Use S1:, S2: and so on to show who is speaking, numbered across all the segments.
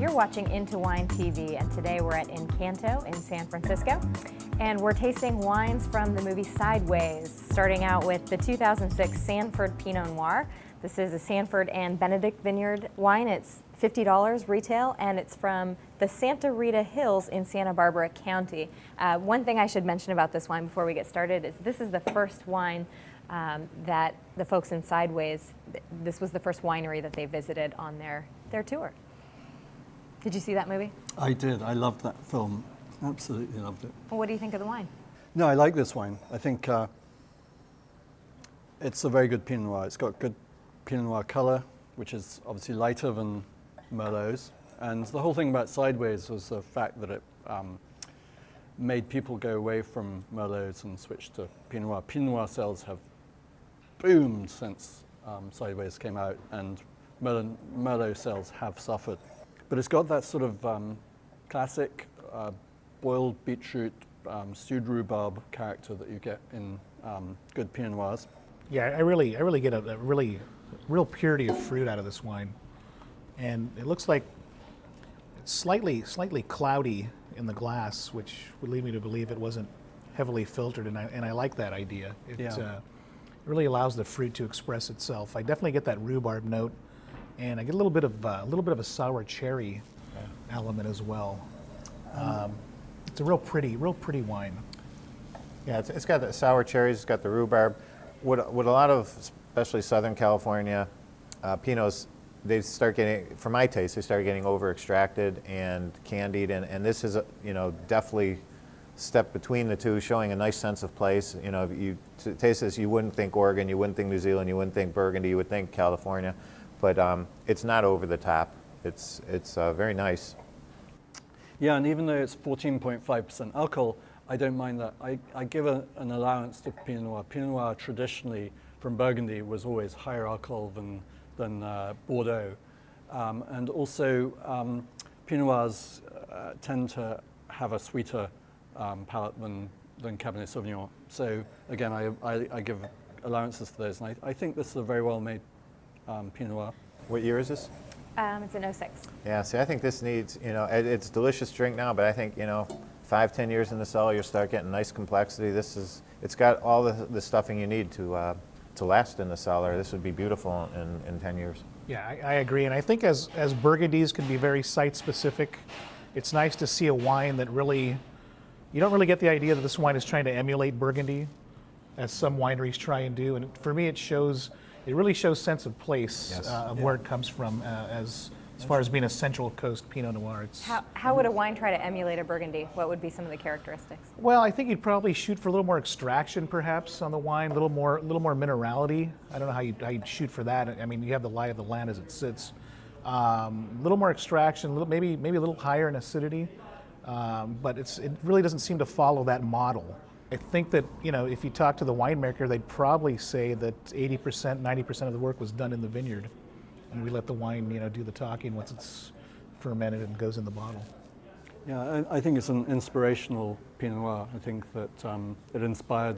S1: You're watching IntoWineTV, and today we're at Incanto in San Francisco, and we're tasting wines from the movie Sideways, starting out with the 2006 Sanford Pinot Noir. This is a Sanford and Benedict Vineyard wine. It's $50 retail, and it's from the Santa Rita Hills in Santa Barbara County. One thing I should mention about this wine before we get started is this is the first wine that the folks in Sideways, this was the first winery that they visited on their tour. Did you see that movie?
S2: I did. I loved that film. Absolutely loved it.
S1: Well, what do you think of the wine?
S2: No, I like this wine. I think it's a very good Pinot Noir. It's got good Pinot Noir color, which is obviously lighter than Merlots. And the whole thing about Sideways was the fact that it made people go away from Merlots and switch to Pinot Noir. Pinot Noir sales have boomed since Sideways came out, and Merlot sales have suffered. But it's got that sort of classic boiled beetroot, stewed rhubarb character that you get in good Pinot Noirs.
S3: Yeah, I really get a real purity of fruit out of this wine, and it looks like it's slightly cloudy in the glass, which would lead me to believe it wasn't heavily filtered, and I like that idea. It really allows the fruit to express itself. I definitely get that rhubarb note, and I get a little bit of a sour cherry element as well. It's a real pretty wine.
S4: Yeah, it's got the sour cherries, it's got the rhubarb. What a lot of, especially Southern California, Pinots, they start getting, for my taste, they start getting over extracted and candied, and this is definitely step between the two, showing a nice sense of place. You know, if you taste this, you wouldn't think Oregon, you wouldn't think New Zealand, you wouldn't think Burgundy, you would think California, but it's not over the top. It's very nice.
S2: Yeah, and even though it's 14.5% alcohol, I don't mind that. I give an allowance to Pinot Noir. Pinot Noir traditionally from Burgundy was always higher alcohol than Bordeaux. And also Pinot Noirs tend to have a sweeter palate than Cabernet Sauvignon. So again, I give allowances for those. And I think this is a very well made Pinot Noir.
S4: What year is this?
S1: It's an 06.
S4: Yeah, see, I think this needs, it's a delicious drink now, but I think, 5-10 years in the cellar, you'll start getting nice complexity. It's got all the stuffing you need to last in the cellar. This would be beautiful in 10 years.
S3: Yeah, I agree, and I think as Burgundies can be very site-specific, it's nice to see a wine that really, you don't really get the idea that this wine is trying to emulate Burgundy, as some wineries try and do, and for me it really shows sense of place.
S4: Yes.
S3: Of where it comes from as far as being a Central Coast Pinot Noir.
S1: How would a wine try to emulate a Burgundy? What would be some of the characteristics?
S3: Well, I think you'd probably shoot for a little more extraction, perhaps, on the wine, a little more minerality. I don't know how you'd shoot for that. I mean, you have the lie of the land as it sits. A little more extraction, maybe a little higher in acidity, but it really doesn't seem to follow that model. I think that, if you talk to the winemaker, they'd probably say that 80%, 90% of the work was done in the vineyard, and we let the wine, do the talking once it's fermented and goes in the bottle.
S2: Yeah, I think it's an inspirational Pinot Noir. I think that it inspired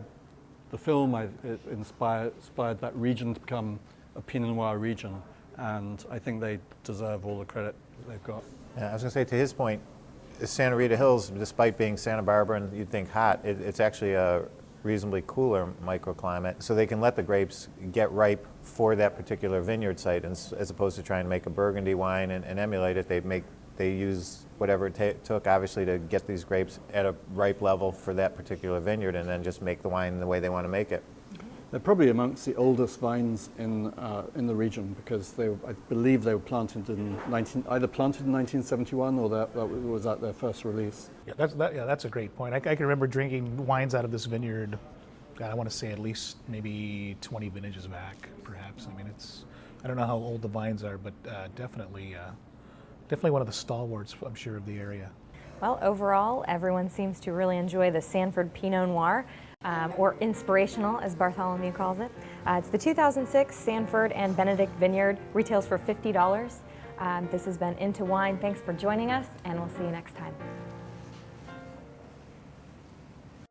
S2: the film. It inspired that region to become a Pinot Noir region, and I think they deserve all the credit that they've got.
S4: Yeah, I was going to say, to his point, Santa Rita Hills, despite being Santa Barbara and you'd think hot, it's actually a reasonably cooler microclimate, so they can let the grapes get ripe for that particular vineyard site, and as opposed to trying to make a Burgundy wine and emulate it. They use whatever it took, obviously, to get these grapes at a ripe level for that particular vineyard, and then just make the wine the way they want to make it.
S2: They're probably amongst the oldest vines in the region, because I believe they were planted either planted in 1971 or that was at their first release.
S3: Yeah, that's a great point. I can remember drinking wines out of this vineyard, God, I want to say at least maybe 20 vintages back, perhaps. I mean, I don't know how old the vines are, but definitely one of the stalwarts, I'm sure, of the area.
S1: Well, overall, everyone seems to really enjoy the Sanford Pinot Noir, or inspirational, as Bartholomew calls it. It's the 2006 Sanford and Benedict Vineyard, retails for $50. This has been Into Wine. Thanks for joining us, and we'll see you next time.